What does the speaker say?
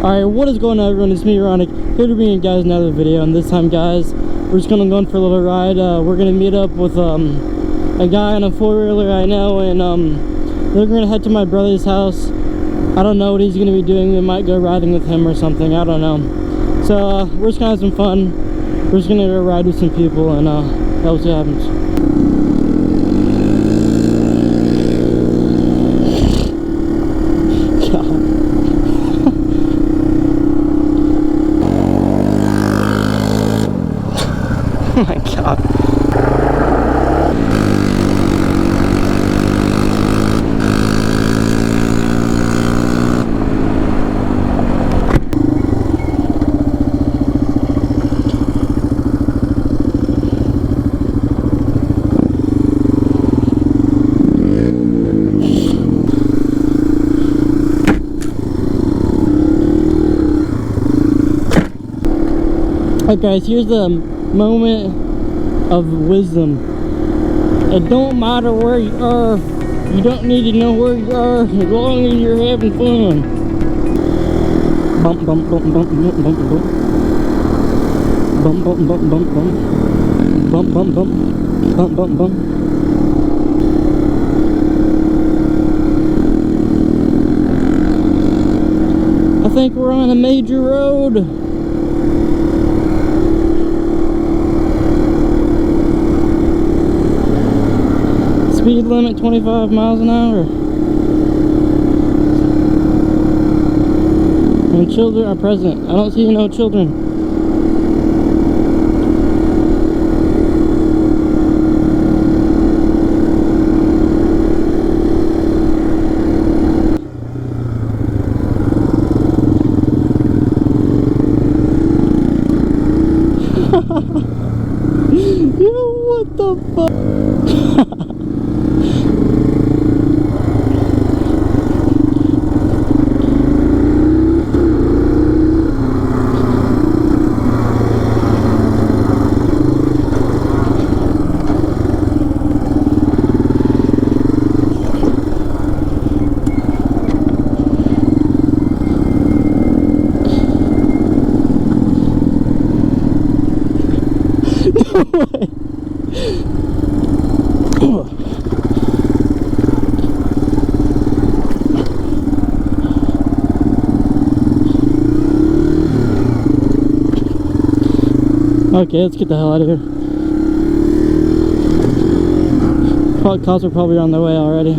Alright, what is going on, everyone? It's me, Ronick, here to bring you guys another video. And this time, guys, we're just gonna go in for a little ride. We're gonna meet up with a guy on a four-wheeler right now, and we're gonna head to my brother's house. I don't know what he's gonna be doing. We might go riding with him or something, I don't know. So we're just gonna have some fun. We're just gonna go ride with some people, and that'll see what happens. Oh my god. Alright guys, here's the moment of wisdom. It don't matter where you are. You don't need to know where you are as long as you're having fun. Bump, bump, bump, bump, bump, bump, bump. Bump, bump, bump, bump, bump. Bump, bump, bump. Bump, bump, bump. I think we're on a major road. Speed limit 25 miles an hour. And children are present. I don't see no children. Yo, what the fuck? Okay, let's get the hell out of here. Cops are probably on their way already.